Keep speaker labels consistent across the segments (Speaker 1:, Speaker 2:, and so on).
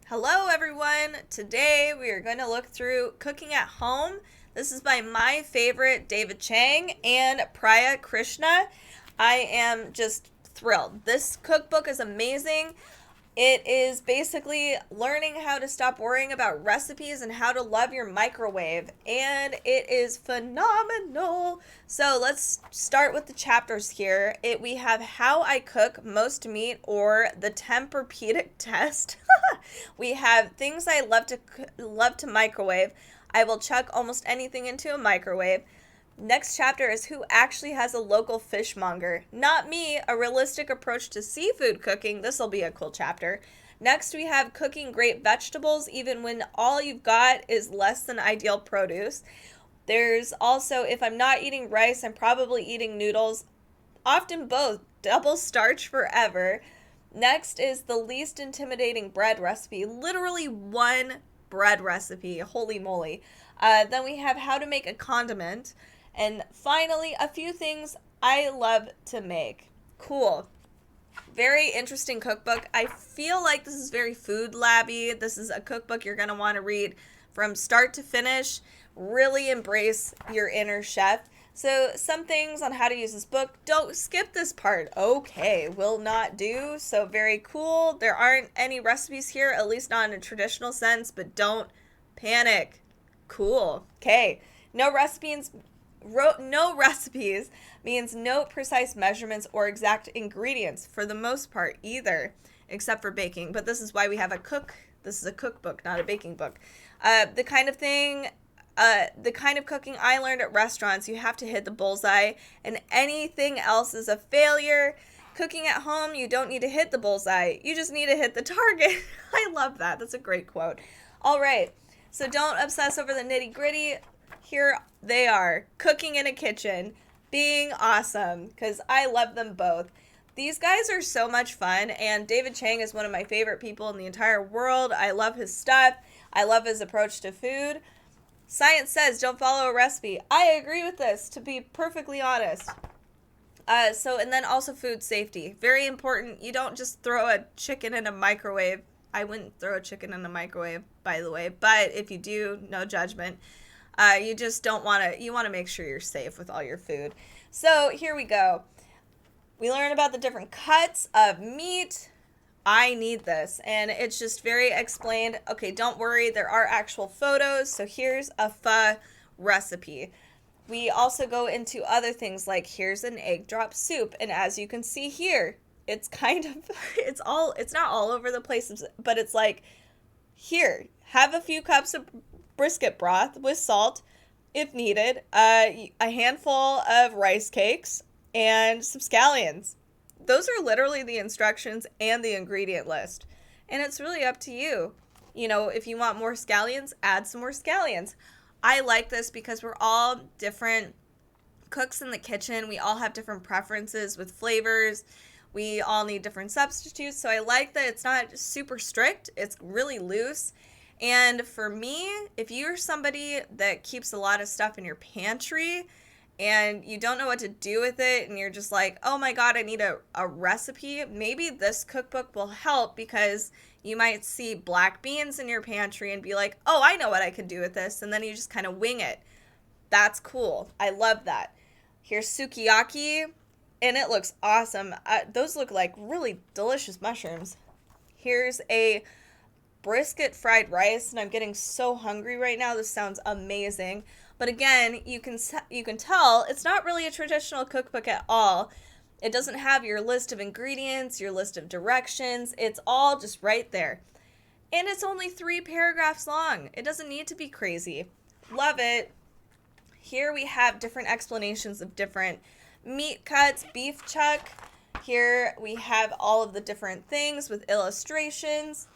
Speaker 1: Hello, everyone. Today we are going to look through Cooking at Home. This is by my favorite David Chang and Priya Krishna. I am just thrilled. This cookbook is amazing. It is basically learning how to stop worrying about recipes and how to love your microwave. And it is phenomenal. So let's start with the chapters here. We have how I cook most meat or the Tempur-Pedic test. We have things I love to microwave. I will chuck almost anything into a microwave. Next chapter is who actually has a local fishmonger. Not me, a realistic approach to seafood cooking. This will be a cool chapter. Next, we have cooking great vegetables even when all you've got is less than ideal produce. There's also, if I'm not eating rice, I'm probably eating noodles. Often both. Double starch forever. Next is the least intimidating bread recipe. Literally one bread recipe. Holy moly. Then we have how to make a condiment. And finally, a few things I love to make. Cool. Very interesting cookbook. I feel like this is very food labby. This is a cookbook you're going to want to read from start to finish. Really embrace your inner chef. So some things on how to use this book. Don't skip this part. Okay, will not do. So very cool. There aren't any recipes here, at least not in a traditional sense, but don't panic. Cool. Okay. No recipes means no precise measurements or exact ingredients for the most part either, except for baking. But this is why we have this is a cookbook, not a baking book. The kind of cooking I learned at restaurants, you have to hit the bullseye, and anything else is a failure. Cooking at home, you don't need to hit the bullseye. You just need to hit the target. I love that. That's a great quote. All right. So don't obsess over the nitty gritty. Here they are, cooking in a kitchen, being awesome, because I love them both. These guys are so much fun, and David Chang is one of my favorite people in the entire world. I love his stuff. I love his approach to food. Science says don't follow a recipe. I agree with this, to be perfectly honest. And then also food safety. Very important. You don't just throw a chicken in a microwave. I wouldn't throw a chicken in a microwave, by the way, but if you do, no judgment. You just don't want to, you want to make sure you're safe with all your food. So here we go. We learn about the different cuts of meat. I need this. And it's just very explained. Okay, don't worry. There are actual photos. So here's a pho recipe. We also go into other things like here's an egg drop soup. And as you can see here, it's kind of, it's not all over the place, but it's like, here, have a few cups of brisket broth with salt if needed, a handful of rice cakes, and some scallions. Those are literally the instructions and the ingredient list. And it's really up to you. You know, if you want more scallions, add some more scallions. I like this because we're all different cooks in the kitchen. We all have different preferences with flavors. We all need different substitutes. So I like that it's not super strict. It's really loose. And for me, if you're somebody that keeps a lot of stuff in your pantry and you don't know what to do with it and you're just like, oh my God, I need a recipe, maybe this cookbook will help because you might see black beans in your pantry and be like, oh, I know what I could do with this. And then you just kind of wing it. That's cool. I love that. Here's sukiyaki, and it looks awesome. Those look like really delicious mushrooms. Here's a brisket fried rice, and I'm getting so hungry right now. This sounds amazing. But again, you can tell it's not really a traditional cookbook at all. It doesn't have your list of ingredients, your list of directions. It's all just right there. And it's only 3 paragraphs long. It doesn't need to be crazy. Love it. Here we have different explanations of different meat cuts, beef chuck. Here we have all of the different things with illustrations.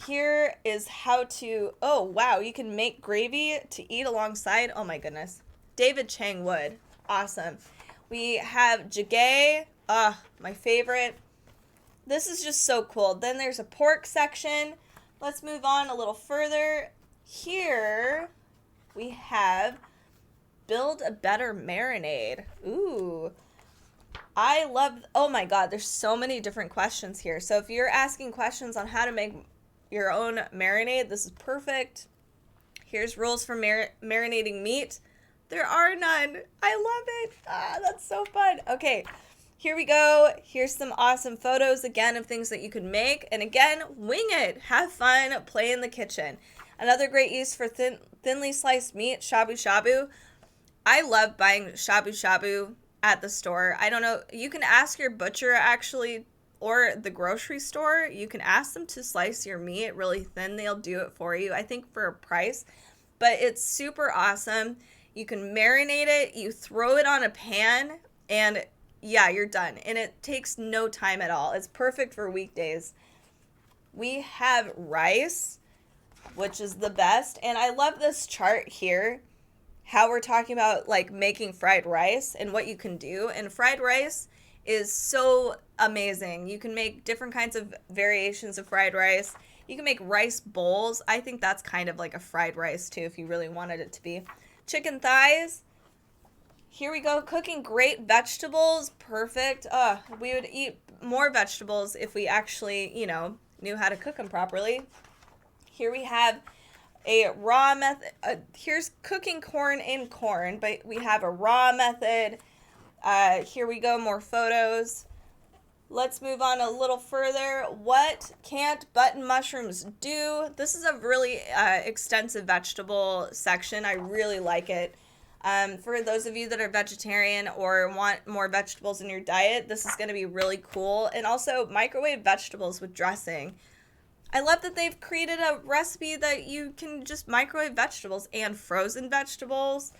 Speaker 1: Here is how to, oh wow, you can make gravy to eat alongside. Oh my goodness. David Chang would. Awesome. We have jjigae. My favorite. This is just so cool. Then there's a pork section. Let's move on a little further. Here we have build a better marinade. Ooh. I love, oh my God, there's so many different questions here. So if you're asking questions on how to make your own marinade. This is perfect. Here's rules for marinating meat. There are none. I love it. That's so fun. Okay, here we go. Here's some awesome photos again of things that you can make. And again, wing it. Have fun. Play in the kitchen. Another great use for thinly sliced meat, shabu shabu. I love buying shabu shabu at the store. I don't know. You can ask your butcher actually, or the grocery store. You can ask them to slice your meat really thin. They'll do it for you, I think for a price. But it's super awesome. You can marinate it. You throw it on a pan and yeah, you're done. And it takes no time at all. It's perfect for weekdays. We have rice, which is the best. And I love this chart here, how we're talking about like making fried rice and what you can do. And fried rice is so amazing. You can make different kinds of variations of fried rice. You can make rice bowls. I think that's kind of like a fried rice too, if you really wanted it to be. Chicken thighs. Here we go. Cooking great vegetables. Perfect. We would eat more vegetables if we actually, knew how to cook them properly. Here we have a raw method. Here's cooking corn in corn, but we have a raw method. Here we go. More photos. Let's move on a little further. What can't button mushrooms do? This is a really extensive vegetable section. I really like it. For those of you that are vegetarian or want more vegetables in your diet, this is going to be really cool. And also microwave vegetables with dressing. I love that they've created a recipe that you can just microwave vegetables and frozen vegetables.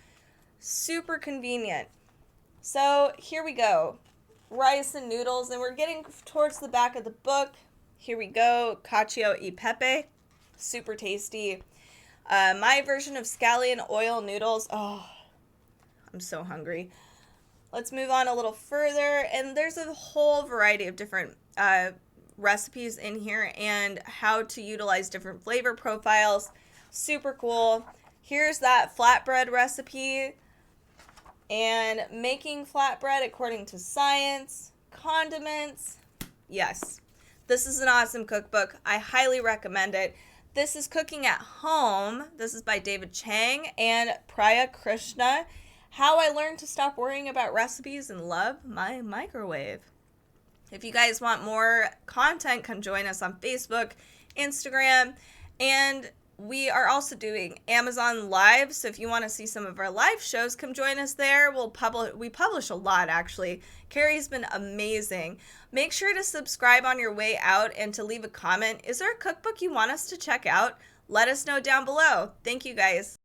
Speaker 1: Super convenient. So here we go. Rice and noodles, and we're getting towards the back of the book. Here we go. Cacio e pepe. Super tasty. My version of scallion oil noodles. Oh, I'm so hungry. Let's move on a little further. And there's a whole variety of different recipes in here and how to utilize different flavor profiles. Super cool. Here's that flatbread recipe. And making flatbread according to science. Condiments. Yes. This is an awesome cookbook. I highly recommend it. This is Cooking at Home. This is by David Chang and Priya Krishna. How I Learned to Stop Worrying About Recipes and Love My Microwave. If you guys want more content, come join us on Facebook, Instagram, and we are also doing Amazon Live. So if you want to see some of our live shows, come join us there. We publish a lot, actually. Carrie's been amazing. Make sure to subscribe on your way out and to leave a comment. Is there a cookbook you want us to check out? Let us know down below. Thank you, guys.